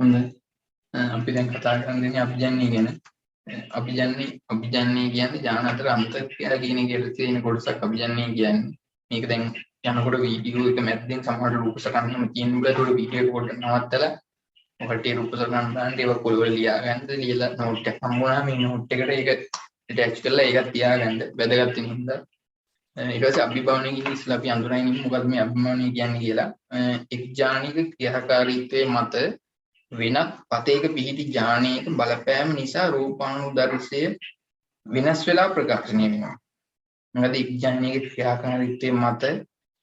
හොඳයි. අපි දැන් කතා කරන්නේ අභිජන්‍ය ගැන. අභිජන්‍ය කියන්නේ ඥාන අතර අන්තරය කියන එකට තියෙන කොටසක් අභිජන්‍ය කියන්නේ. මේක දැන් යනකොට වීඩියෝ එක මැද්දෙන් සමහර රූප සටහන් එහෙම තියෙන උඩ ඒකට වීඩියෝ එක පොඩ්ඩක් නවත්තලා ඔකට ඒ රූප සටහන් දාන්න ඒක පොළවල ලියා ගන්න ලියලා නෝට් එකක් හම්බුනහම මේ නෝට් එකට ඒක ඇටච් කරලා ඒක තියාගන්න වැදගත් වෙන හින්දා ඊට පස්සේ අභිභවනය කියන ඉස්සලා අපි අඳුරන්නේ මොකද්ද මේ අභිභවනය කියන්නේ කියලා. එක්ජානික ක්‍රියාකාරීත්වයේ මත වෙනත් පතේක පිහිටි ඥානයක බලපෑම නිසා රූපානුදර්ශය වෙනස් වෙලා ප්‍රකාශනය වෙනවා. මොකද එක්ජානික ක්‍රියාකාරීත්වයේ මත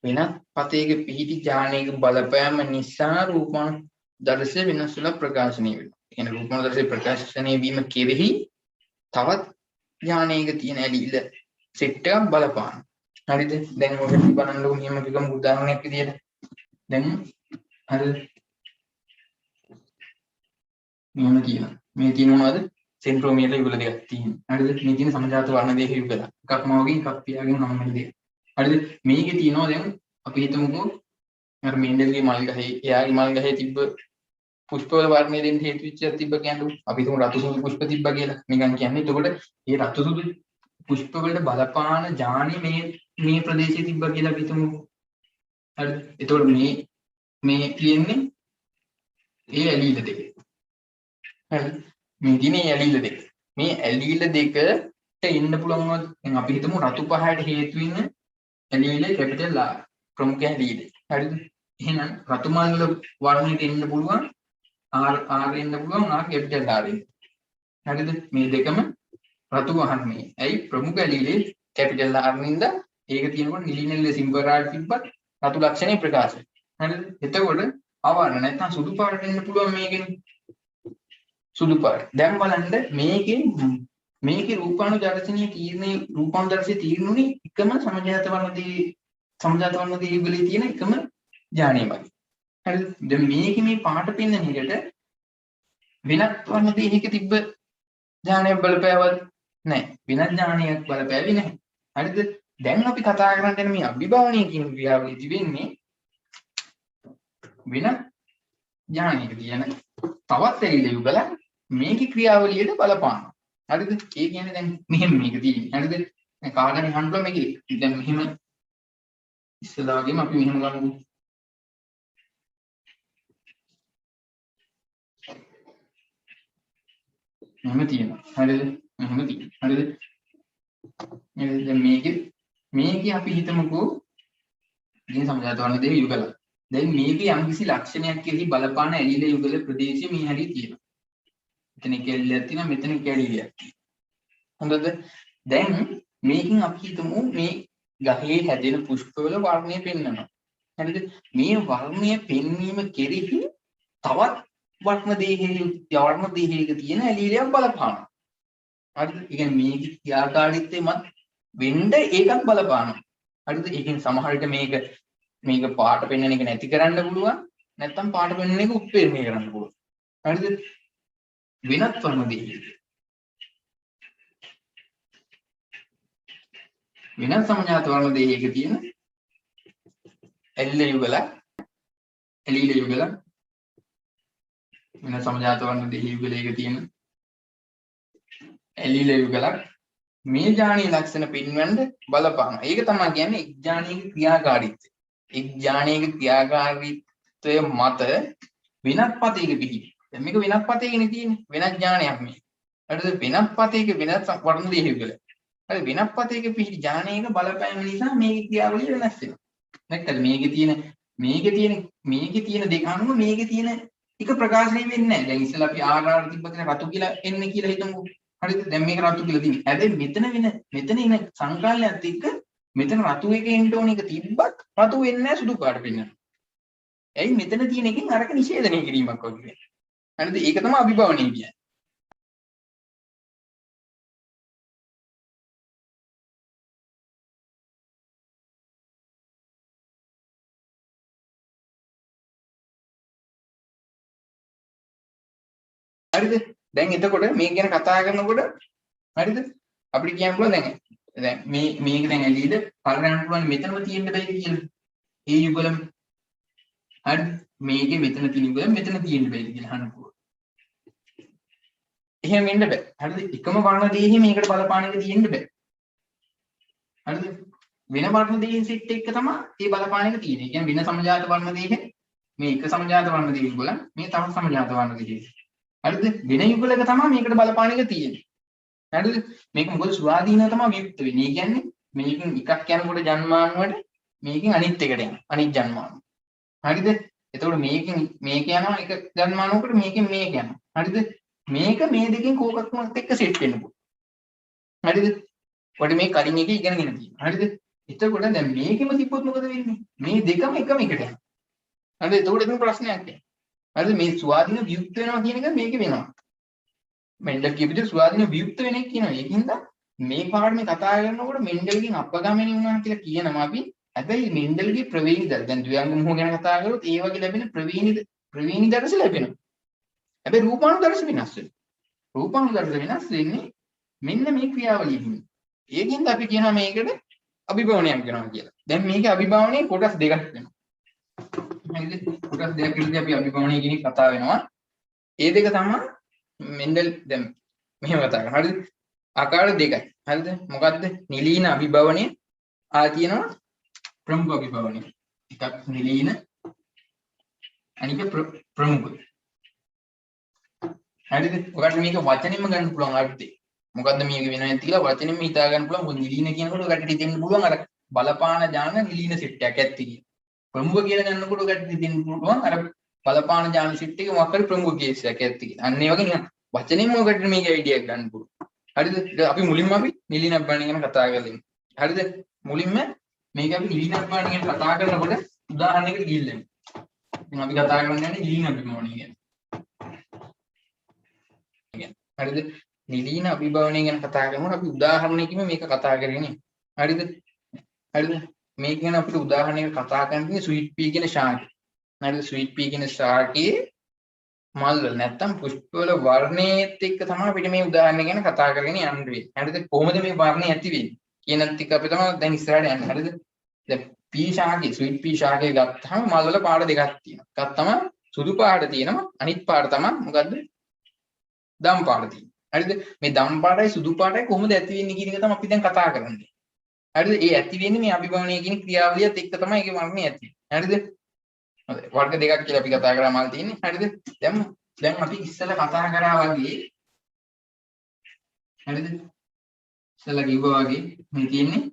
වෙනත් පතේක පිහිටි ඥානයක බලපෑම නිසා රූපානුදර්ශය වෙනස් වෙලා ප්‍රකාශනය වෙනවා. කියන රූපානුදර්ශය ප්‍රකාශනය වීම කෙරෙහි තවත් ඥානයක තියෙන ඇලිල්ල සෙට් එකක් බලපාන. හරිද? දැන් ඔක බලන්නකො මෙහෙම කිව්වම උදාහරණයක් විදියට දැන් හරිද? මෙහෙම කියනවා. මේ තියෙන මොනවද? සෙන්ට්‍රෝමියර්ල යුගල දෙකක් තියෙනවා. හරිද? මේ තියෙන සමජාත වර්ණ දෙක යුගල. එකක් මවගෙන් එකක් පියාගෙන් නම් දෙක. හරිද? මේකේ තියෙනවා දැන් අපි හිතමුකෝ අර මේන්ඩල්ගේ මල් ගහේ එයාගේ මල් ගහේ තිබ්බ පුෂ්පවල වර්ණය දෙන්න හේතු වෙච්ච තිබ්බ කියන්නේ අපි හිතමු රතු සුදු පුෂ්ප තිබ්බා කියලා. නිකන් කියන්නේ. එතකොට මේ රතු සුදු පුෂ්ප වලට බලපාන ඥානෙ මේ ප්‍රදේශයේ තිබ්බා කියලා අපි හිතමු. හරිද? එතකොට මේ කියන්නේ ඒ ඇලීල දෙක. හරි මේ දිනේ ඇලීල දෙක. මේ ඇලීල දෙකට එන්න පුළුවන් දැන් අපි හිතමු රතු පහයට හේතු වෙන ඇලීල කැපිටල් R ප්‍රමුඛ ඇලීල. හරිද? එහෙනම් රතු මල් වල වර්ණයට එන්න පුළුවන් R එන්න පුළුවන් R කැපිටල් R එන්න. හරිද? මේ දෙකම රතු වර්ණයේ. ඇයි ප්‍රමුඛ ඇලීලේ කැපිටල් R නින්ද ඒක තියෙනකොට නිලිනෙල්ල සිම්බරාඩ් තිබ්බත් රතු ලක්ෂණේ ප්‍රකාශයි. හරිද? එතකොට අවර්ණ නැත්නම් සුදු පාට එන්න පුළුවන් මේකෙනේ. සුදු පාට. දැන් බලන්න මේකේ රූපානුදර්ශනීය තීරණේ රූපානුදර්ශයේ තීරණුනේ එකම සමජාත වර්ණ දීගලේ තියෙන එකම ඥානයමයි. හරිද? දැන් මේකේ මේ පාට පෙන්නන එකට වෙනත් වර්ණ දෙකක තිබ්බ ඥානයක් බලපෑවද? නැහැ. වෙනත් ඥානයක් බලපෑවේ නැහැ. හරිද? දැන් අපි කතා කරන්නේ මේ අභිභවනය කියන ක්‍රියාවලියදී වෙන්නේ වෙනත් ඥානයක තියෙන තවත් ඇලිල යුගල මේකේ ක්‍රියාවලියට බලපානවා. හරිද? ඒ කියන්නේ දැන් මෙහෙම මේක තියෙන්නේ. හරිද? දැන් කාගනේ හම්බුලා මේකේ දැන් මෙහෙම ඉස්සලාගෙම අපි මෙහෙම ගමු. මෙහෙම තියෙනවා. හරිද? මෙහෙම තියෙනවා. හරිද? දැන් මේකේ අපි හිතමුකෝ ඉතින් සමජාත වර්ණ දෙක යුගල. දැන් මේකේ යම්කිසි ලක්ෂණයක් කෙරෙහි බලපාන ඇලිල යුගල ප්‍රදේශය මේ හැටි තියෙනවා. මෙතන කැලියක් තියෙනවා මෙතන කැලියක් තියෙනවා. හොඳද? දැන් මේකෙන් අපි හිතමු මේ ගහේ හැදෙන පුෂ්පවල වර්ණය පෙන්වනවා. හරිද? මේ වර්ණය පෙන්වීම කෙරෙහි තවත් වර්ණ දෙකක තියෙන ඇලිලයක් බලපානවා. හරිද? ඒ කියන්නේ මේකේ ක්‍රියාකාරීත්වය මත වෙන්න ඒකක් බලපානවා. හරිද? ඒකෙන් සමහර විට මේක පාට පෙන්වන එක නැති කරන්න පුළුවන් නැත්නම් පාට පෙන්වන එක උත්පේරණය කරන්න පුළුවන්. හරිද? වෙනත් වර්ණ දෙකක වෙනත් සමජාත වර්ණ දෙකක තියෙන ඇලිල යුගල වෙනත් සමජාත වර්ණ දෙක යුගලයක තියෙන ඇලිල යුගලක් මේ ඥානීය ලක්ෂණ පෙන්වන්න බලපානවා. ඒක තමයි කියන්නේ එක්ඥානීය ක්‍රියාකාරීත්වය. එක්ඥානීය ක්‍රියාකාරීත්වය මත වෙනත් පතේක පිහිටි. දැන් මේක වෙනත් පතේකනේ තියෙන්නේ. වෙනත් ඥානයක් මේ. හරිද? වෙනත් පතේක වෙනත් වර්ණ දෙක යුගල. හරි වෙනත් පතේක පිහිටි ඥානයක බලපෑම නිසා මේකේ ක්‍රියාවලිය වෙනස් වෙනවා. නැත්නම් මේකේ තියෙන දෙක අනුව මේකේ තියෙන එක ප්‍රකාශනය වෙන්නේ නැහැ. දැන් ඉස්සෙල්ලා අපි RR තිබ්බකනේ රතු කියලා එන්නේ කියලා හිතමුකෝ. හරිද? දැන් මේක රතු කියලා තියෙන්නේ. හැබැයි මෙතන එන සංකල්පයත් එක්ක මෙතන රතු එක එන්න ඕන එක තිබ්බත් රතු වෙන්නේ නැහැ සුදු පාට පෙන්වනවා. ඇයි මෙතන තියෙන එකෙන් අරක නිෂේධනය කිරීමක් වගේ. හරිද? ඒක තමයි අභිභවනය කියන්නේ. හරිද? දැන් එතකොට මේක ගැන කතා කරනකොට හරිද? අපිට කියන්න පුළුවන් දැන් මේක දැන් ඇලීද කල්රන්න පුළුවන් මෙතනම තියෙන්න බෑ කියලා. ඒ යුගලම හරිද? මේකේ මෙතන තියෙන යුගලම මෙතන තියෙන්න බෑ කියලා අහන්න පුළුවන්. එහෙම වෙන්න බෑ. හරිද? එකම වර්ණ දෙකේ මේකට බලපාන එක තියෙන්න බෑ. හරිද? වෙන වර්ණ දෙකෙන් සෙට් එක තමයි මේ බලපාන එක තියෙන්නේ. ඒ කියන්නේ වෙන සමජාත වර්ණ දෙකේ මේ එක සමජාත වර්ණ දෙකක් බලන්න මේ තව සමජාත වර්ණ දෙකක්. හරිද? වෙන යුගලක තමයි මේකට බලපාන එක තියෙන්නේ. හරිද? මේක මොකද ස්වාධීනව තමයි වියුක්ත වෙන්නේ. ඒ කියන්නේ මේකෙන් එකක් යනකොට ජන්මානුවට මේකෙන් අනිත් එකට යනවා. අනිත් ජන්මානුව. හරිද? එතකොට මේකෙන් මේක යනවා එක ජන්මානුවකට මේකෙන් මේක යනවා. හරිද? මේක මේ දෙකෙන් කෝකක්වත් එක්ක සෙට් වෙන්න පුළුවන්. හරිද? ඔයාලට මේ කලින් එකේ ඉගෙනගෙන තියෙනවා. හරිද? එතකොට දැන් මේකෙම තිබ්බොත් මොකද වෙන්නේ? මේ දෙකම එකම එකට යනවා. හරිද? එතකොට එතන ප්‍රශ්නයක් නැහැ. හරිද? මේ ස්වාධීන වියුක්ත වෙනවා කියන එක මේකේ වෙනවා. මෙන්ඩල් කියපු විදිහට ස්වාධීන වියුක්ත වෙන එක කියනවා. ඒකින්ද මේ පාඩමේ කතා කරනකොට මෙන්ඩල්ගෙන් අපගමනය වුණා කියලා කියනවා අපි. හැබැයි මෙන්ඩල්ගේ ප්‍රවේණි દર දැන් ද්වයංග මුහ ගැන කතා කරොත් ඒ වගේ ලැබෙන ප්‍රවේණි දර්ශ ලැබෙනවා. හැබැයි රූපානුදර්ශ වෙනස් වෙනවා. රූපානුදර්ශ වෙනස් වෙන්නේ මෙන්න මේ ක්‍රියාවලියකින්. ඒකින්ද අපි කියනවා මේකට අභිභවනයක් වෙනවා කියලා. දැන් මේකේ අභිභවනයේ කොටස් දෙකක් වෙනවා. හරිද? කොටස් දෙකක් විදිහට අපි අභිභවනය කියන කතා වෙනවා. ඒ දෙක තමයි මෙන්ඩල් දැන් මෙහෙම කතා කරනවා. හරිද? ආකාර දෙකයි. හරිද? මොකද්ද? නිලීන අභිභවනය තියෙනවා ප්‍රමුඛ අභිභවනය. එකක් නිලීන අනික ප්‍රමුඛ. හරිද? ඔයාලට මේක වචනෙන්ම ගන්න පුළුවන් අර්ථය. මොකද්ද මේක වෙනවද කියලා වචනෙන්ම හිතා ගන්න පුළුවන්. මොකද නිලීන කියනකොට ඔයාලට හිතෙන්න පුළුවන් අර බලපාන ඥාන නිලීන සෙට් එකක් ඇත්ති කියන. ප්‍රමුඛ කියලා ගන්නකොට ඔයාලට හිතෙන්න පුළුවන් අර බලපාන ඥාන සෙට් එකේ මොකක් හරි ප්‍රමුඛ කේස් එකක් ඇත්ති කියන. අන්න ඒ වගේ නිකන් වචනෙන්ම ඔයාලට මේක අයිඩියා එකක් ගන්න පුළුවන්. හරිද? අපි මුලින්ම අපි නිලීන අභිභවනය ගැන කතා කරලා හරිද? මුලින්ම මේක අපි නිලීන අභිභවනය ගැන කතා කරනකොට උදාහරණයකට ගිහිල්ලා ඉතින් අපි කතා කරන්නේ නිලීන අභිභවනය ගැන. හරිද? නිලීන අභිභවනය ගැන කතා කරනකොට අපි උදාහරණයකින් මේක කතා කරගෙන හරිද? හරිද? මේක ගැන අපිට උදාහරණයකට කතා කරන්නේ ස්වීට් පී කියන ශාකය. හරිද? ස්වීට් පී කියන ශාකයේ මල් වල නැත්තම් පුෂ්ප වල වර්ණයේත් එක්ක තමයි අපිට මේ උදාහරණය ගැන කතා කරගෙන යන්න වෙන්නේ. හරිද? කොහොමද මේ වර්ණය ඇති වෙන්නේ කියන ටික අපි තමයි දැන් ඉස්සරහට යන්නේ. හරිද? දැන් පී ශාකයේ ස්වීට් පී ශාකය ගත්තාම මල් වල පාට දෙකක් තියෙනවා. එකක් තමයි සුදු පාට තියෙනවා. අනිත් පාට තමයි මොකද්ද? දම් පාට තියෙනවා. හරිද? මේ දම් පාටයි සුදු පාටයි කොහොමද ඇති වෙන්නේ කියන එක තමයි අපි දැන් කතා කරන්නේ. හරිද? ඒ ඇති වෙන්නේ මේ අභිභවනය කියන ක්‍රියාවලියත් එක්ක තමයි ඒකේ වර්ණය ඇති වෙන්නේ. හරිද? හරි. වර්ග දෙකක් කියලා අපි කතා කරා මල් තියෙන්නේ. හරිද? දැන් අපි ඉස්සෙල්ලා කතා කරා වගේ හරිද? ඉස්සෙල්ලා කිව්වා වගේ මේ තියෙන්නේ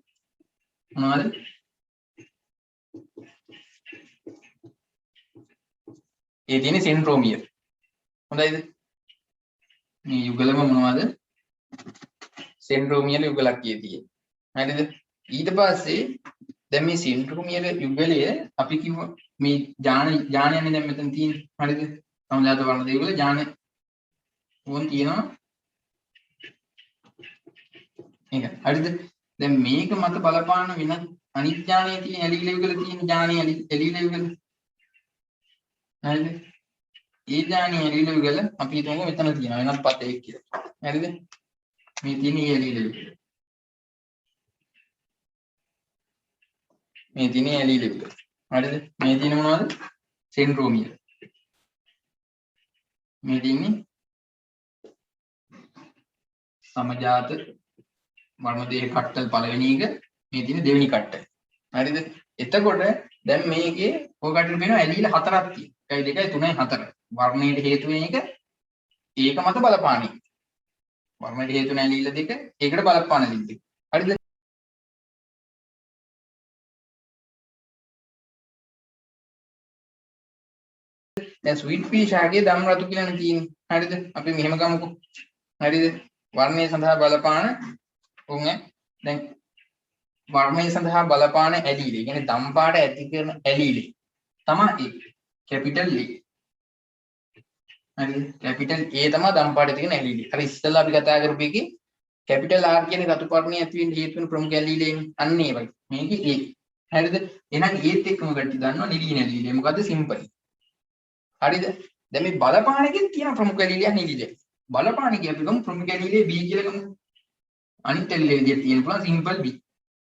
මොනවද? ඒ තියෙන්නේ සෙන්ට්‍රෝමියර්. හොඳයිද? මේ යුගලම මොනවද? සෙන්ට්‍රෝමියර් යුගලක් කියතියි. හරිද? ඊට පස්සේ දැන් මේ සෙන්ට්‍රෝමියර් යුගලය අපි කිව්වා මේ ඥානයන්නේ දැන් මෙතන තියෙන්නේ. හරිද? සමජාත වර්ණ දෙක වල ඥාන වොන් තියෙනවා. ඒක. හරිද? දැන් මේක මත බලපාන වෙන අනිත් ඥානයේ තියෙන ඇලීල යුගල තියෙන ඥානයේ ඇලීල යුගල. හරිද? ඒ ඥානයේ ඇලීල යුගල අපි හිතමු මෙතන තියෙනවා වෙනත් පතයක් කියලා. හරිද? මේ තියෙන ඇලීල යුගල. මේ තියෙන ඇලීල යුගල. හරිද? මේ තියෙන මොනවද? සෙන්ට්‍රෝමියර්. මේ තියෙන්නේ සමජාත වර්ණ දෙක කට්ටල් පළවෙනි එක මේ තියෙන දෙවෙනි කට්ටල්. හරිද? එතකොට දැන් මේකේ ඔය කට්ටල් වෙනවා ඇලීල හතරක් තියෙනවා. 1 2 3 4. වර්ණයට හේතු වෙන එක ඒක මත බලපාන එක. වර්ණයට හේතු වෙන ඇලීල දෙක ඒකට බලපාන ඇලීල දෙක. හරිද? දැන් ස්වීට් පී ශාකයේ දම් රතු කියලානේ තියෙන්නේ. හරිද? අපි මෙහෙම ගමුකෝ. හරිද? වර්ණය සඳහා බලපාන උන් දැන් වර්ණය සඳහා බලපාන ඇලීල. ඒ කියන්නේ දම් පාට ඇති කරන ඇලීල තමයි කැපිටල් A. හරිද? කැපිටල් A තමයි දම් පාට තියෙන ඇලීල. අර ඉස්සෙල්ලා අපි කතා කරපු එකේ කැපිටල් R කියන රතු පර්ණය ඇති වෙන්න හේතු වෙන ප්‍රමුඛ ඇලීලෙන්නේ. අන්න ඒ වගේ. මේකේ A. හරිද? එහෙනම් ඒත් එක්කම ගැටි දන්නවා නිලීන ඇලීල. මොකද්ද සිම්පල්. හරිද? දැන් මේ බලපාන එකේ තියෙන ප්‍රමුඛ ඇලීලයක් නිලීල. බලපාන එකේ අපි ගමු ප්‍රමුඛ ඇලීලේ B කියලා ගමු. අනිත් ඇලීලේ විදියට තියෙන්න පුළුවන් සිම්පල් B.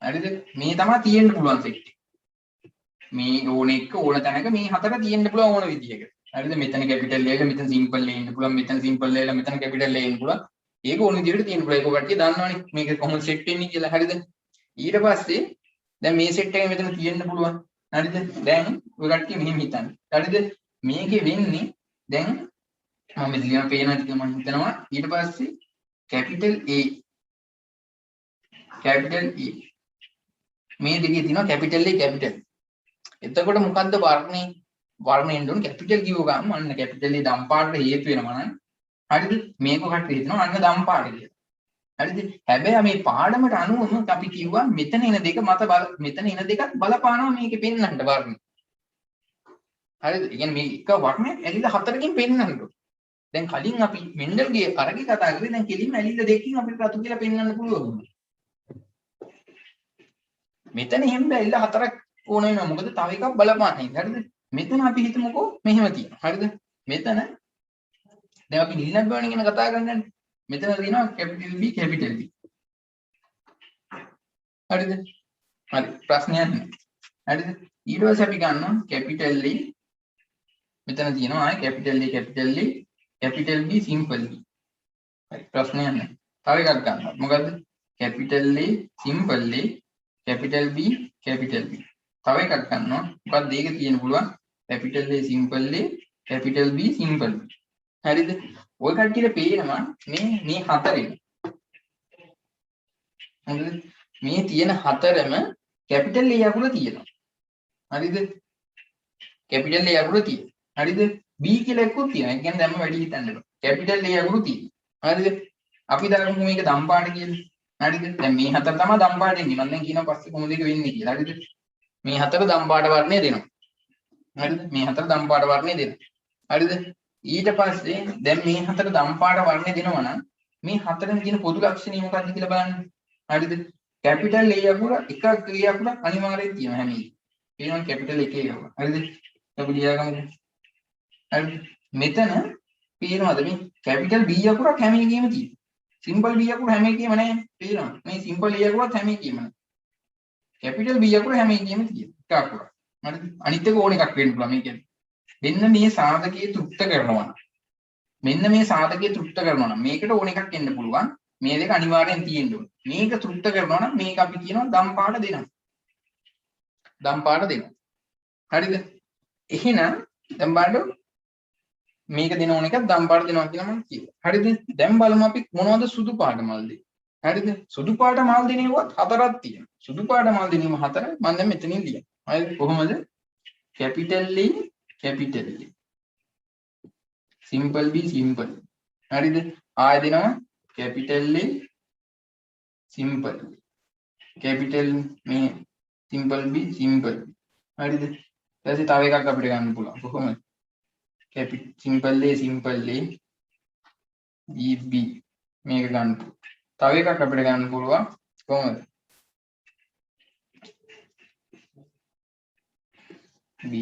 හරිද? මේ තමයි තියෙන්න පුළුවන් සෙට් එක. මේ ඕන එක ඕන තැනක මේ හතර තියෙන්න පුළුවන් ඕන විදියකට. හරිද? මෙතන කැපිටල් A එක මෙතන සිම්පල් A ඉන්න පුළුවන්. මෙතන සිම්පල් A එක මෙතන කැපිටල් A ඉන්න පුළුවන්. ඒක ඕන විදිහට තියෙන්න පුළුවන්. ඒක කට්ටිය දන්නවනේ. මේක කොහොමද සෙට් වෙන්නේ කියලා. හරිද? ඊට පස්සේ දැන් මේ සෙට් එක මෙතන තියෙන්න පුළුවන්. හරිද? දැන් ඔය කට්ටිය මෙහෙම හිතන්න. හරිද? මේකේ වෙන්නේ දැන් මම ලියන පේන ටික මම හිතනවා ඊට පස්සේ කැපිටල් A කැපිටල් E මේ දෙකේ තියෙනවා කැපිටල් A කැපිටල්. එතකොට මොකද්ද වර්ණේ? වර්ණය එන්න ඕන කැපිටල් කිව්ව ගමන් අන්න කැපිටල් A දම් පාටට හේතු වෙනවා නම් හරිද? මේක කට්ටිය හිතනවා අන්න දම් පාට කියලා. හරිද? හැබැයි මේ පාඩමට අනුවම අපි කිව්වා මෙතන එන දෙක මත මෙතන එන දෙකත් බලපානවා මේකේ පෙන්වන්නට වර්ණ. හරිද? ඒ කියන්නේ මේ එක වර්ණයක් ඇලිලා හතරකින් පෙන්වන්න ඕන. දැන් කලින් අපි මෙන්ඩල්ගේ අරගේ කතා කරේ දැන් කෙලින්ම ඇලිලා දෙකකින් අපිට රතු කියලා පෙන්වන්න පුළුවන්. මෙතන එහෙම ඇලිලා හතරක් ඕන වෙනවා. මොකද තව එකක් බලපාන්නේ. හරිද? මෙතන අපි හිතමුකෝ මෙහෙම තියෙනවා. හරිද? මෙතන දැන් අපි නිලිනක් ගාන ගැන කතා කරන්නේ. මෙතන තියෙනවා කැපිටල් B කැපිටල් B. හරිද? හරි ප්‍රශ්නයක් නෑ. හරිද? ඊට පස්සේ අපි ගන්නවා කැපිටල් A මෙතන තියෙනවා ආයි capital A capital A capital B simple B. හරි ප්‍රශ්නයක් නෑ. තව එකක් ගන්නවා. මොකද්ද? Capital A simple A capital B capital B. තව එකක් ගන්නවා. මොකක්ද ඒක තියෙන්න පුළුවන්? Capital A simple A capital B simple B. හරිද? ඔය කට්ටියට පේනවා මේ හතරෙන්. හරිද? මේ තියෙන හතරම කැපිටල් A අකුර තියෙනවා. හරිද? කැපිටල් A අකුර තියෙනවා. හරිද? B කියලා එකකුත් තියෙනවා. ඒ කියන්නේ දැම්ම වැඩි හිතන්න බෑ. කැපිටල් A අකුර තියෙනවා. හරිද? අපි දාමු මේක දම් පාට කියලා. හරිද? දැන් මේ හතර තමයි දම් පාටෙන් ඉන්නේ. මම දැන් කියනවා පස්සේ කොහොමද ඒක වෙන්නේ කියලා. හරිද? මේ හතර දම් පාට වර්ණය දෙනවා. හරිද? මේ හතර දම් පාට වර්ණය දෙනවා. හරිද? ඊට පස්සේ දැන් මේ හතර දම් පාට වර්ණය දෙනවා නම් මේ හතරෙන් තියෙන පොදු ලක්ෂණය මොකක්ද කියලා බලන්න. හරිද? කැපිටල් A අකුර එකක් A අකුර අනිවාර්යයෙන් තියෙනවා හැම එකේ. ඒනවා කැපිටල් එකේ අකුර. හරිද? අපි ලියාගමු. හරිද? මෙතන පේනවද මේ කැපිටල් B අකුරක් හැම එකේම තියෙනවා. සිම්පල් B අකුර හැම එකේම නැහැ. පේනවද? මේ සිම්පල් A අකුරත් හැම එකේම නැහැ. කැපිටල් B අකුර හැම එකේම තියෙනවා. එක අකුරක්. හරිද? අනිත් එක ඕන එකක් වෙන්න පුළුවන්. මේ කියන්නේ මෙන්න මේ සාධකයේ තෘප්ත කරනවා. මෙන්න මේ සාධකයේ තෘප්ත කරනවා නම් මේකට ඕන එකක් එන්න පුළුවන්. මේ දෙක අනිවාර්යෙන් තියෙන්න ඕනේ. මේක තෘප්ත කරනවා නම් මේක අපි කියනවා දම් පාට දෙනවා. දම් පාට දෙනවා. හරිද? එහෙනම් දැන් බලන්න මේක දෙන ඕන එකක් දම් පාට දෙනවා කියලා මම කිව්වා. හරිද? දැන් බලමු අපි මොනවද සුදු පාට මල් දෙන්නේ. හරිද? සුදු පාට මල් දෙනේවත් හතරක් තියෙනවා. සුදු පාට මල් දෙනේම හතර මම දැන් මෙතනින් ලියනවා. හරිද? කොහොමද? Capital A capital A simple B simple. හරිද? ආය දෙනවා කැපිටල් A සිම්පල්. කැපිටල් මේ සිම්පල් B සිම්පල්. හරිද? ඊට තව එකක් අපිට ගන්න පුළුවන්. කොහොමද? Simple A simple A B මේක ගන්න. තව එකක් අපිට ගන්න පුළුවන්. කොහොමද? B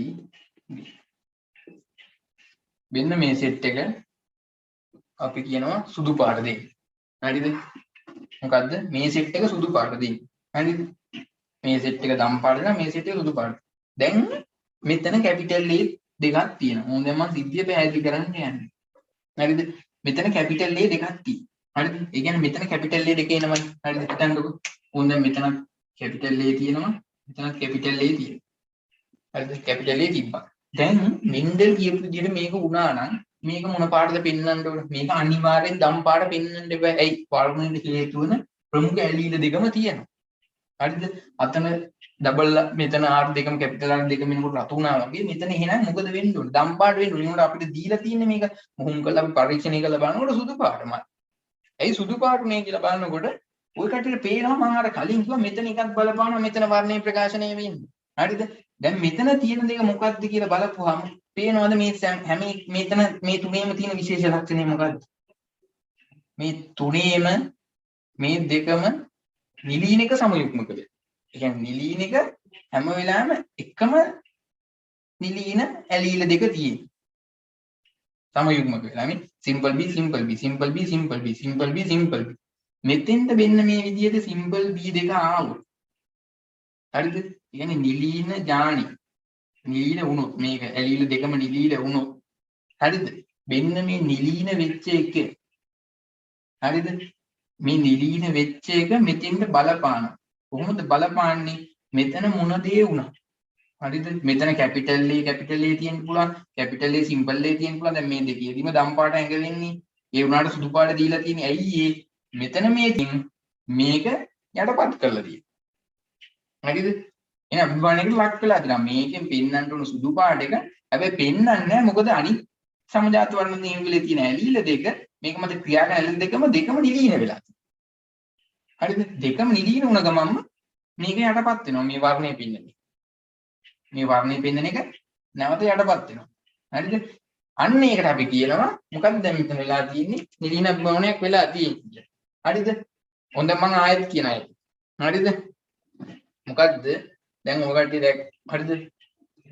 මෙන්න මේ සෙට් එක අපි කියනවා සුදු පාට දෙන්න. හරිද? මොකද්ද? මේ සෙට් එක සුදු පාට දෙන්න. හරිද? මේ සෙට් එක දම් පාට දෙනවා මේ සෙට් එක සුදු පාට. දැන් මෙතන කැපිටල් A දෙකක් තියෙනවා. ඕන් දැන් මම සිද්ධිය පැහැදිලි කරන්න යන්නේ. හරිද? මෙතන කැපිටල් A දෙකක් තියෙනවා. හරිද? ඒ කියන්නේ මෙතන කැපිටල් A දෙක එනමයි. හරිද? හිතන්නකෝ. ඕන් දැන් මෙතන කැපිටල් A තියෙනවා. මෙතන කැපිටල් A තියෙනවා. හරිද? කැපිටල් A තිබ්බා. දැන් මෙන්ඩල් කියපු විදිහට මේක වුණා නම් මේක මොන පාටද පෙන්වන්න ඕන? මේක අනිවාර්යෙන් දම් පාට පෙන්වන්න බෑ. ඇයි? වර්ණයට හේතු වෙන ප්‍රමුඛ ඇලීල දෙකම තියෙනවා. හරිද? අතන ඩබල් මෙතන R දෙකම කැපිටල් R දෙකම වෙනකොට රතු වුණා වගේ මෙතන එහෙනම් මොකද වෙන්න ඕන? දම් පාට වෙන්න ඕන. ඒනකොට අපිට දීලා තියෙන්නේ මේක මොහොම් කරලා අපි පරීක්ෂණය කරලා බලනකොට සුදු පාටමයි. ඇයි සුදු පාට මේ කියලා බලනකොට ওই කට්ටියට පේනවා මම අර කලින් කිව්වා මෙතන එකක් බලපානවා මෙතන වර්ණේ ප්‍රකාශනය වෙන්නේ. හරිද? දැන් මෙතන තියෙන දෙක මොකක්ද කියලා බලපුවාම පේනවද මේ හැම මෙතන මේ තුනේම තියෙන විශේෂ ලක්ෂණය මොකක්ද? මේ තුනේම මේ දෙකම නිලීනක සමයුග්මක වෙනවා. ඒ කියන්නේ නිලීනක හැම වෙලාවෙම එකම නිලීන ඇලීල දෙක තියෙනවා. සමයුග්මක වෙලා. මේ simple B simple B simple B simple B simple B simple B. මෙතෙන්ද වෙන්න මේ විදිහට සිම්පල් B දෙක ආවොත්. හරිද? කියන්නේ නිලීන ජානි. නිලීන වුණොත් මේක ඇලීල දෙකම නිලීන වුණොත් හරිද? මෙන්න මේ නිලීන වෙච්ච එක. හරිද? මේ නිලීන වෙච්ච එක මෙතෙන්ට බලපානවා. කොහොමද බලපාන්නේ? මෙතන මොන දේ වුණා. හරිද? මෙතන කැපිටල් A තියෙන්න පුළුවන්. කැපිටල් A සිම්පල් A තියෙන්න පුළුවන්. දැන් මේ දෙකේදීම දම් පාට ඇඟලෙන්නේ. ඒ වුණාට සුදු පාට දීලා තියෙන්නේ. ඇයි ඒ? මෙතන මේකින් මේක යටපත් කරලා තියෙන්නේ. හරිද? එහෙනම් අභිභාණයකට ලක් වෙලා තියෙනවා. මේකෙන් පෙන්වන්න උණු සුදු පාට එක. හැබැයි පෙන්වන්නේ නැහැ. මොකද අනිත් සමජාත වර්ණ නියමවල තියෙන ඇලීල දෙක මේක මත ක්‍රියා කරන ඇලීල දෙකම නිලීන වෙලා තියෙනවා. හරිද? දෙකම නිලීන වුණ ගමන්ම මේක යටපත් වෙනවා. මේ වර්ණය පෙන්වන්නේ. මේ වර්ණය පෙන්වන එක නැවත යටපත් වෙනවා. හරිද? අන්න ඒකට අපි කියනවා මොකක්ද දැන් මෙතන වෙලා තියෙන්නේ? නිලීන අභිභවනයක් වෙලා තියෙන්නේ. හරිද? හොඳ මම ආයෙත් කියන අය. හරිද? මොකද්ද? දැන් ඔයගොල්ලෝ හරිද?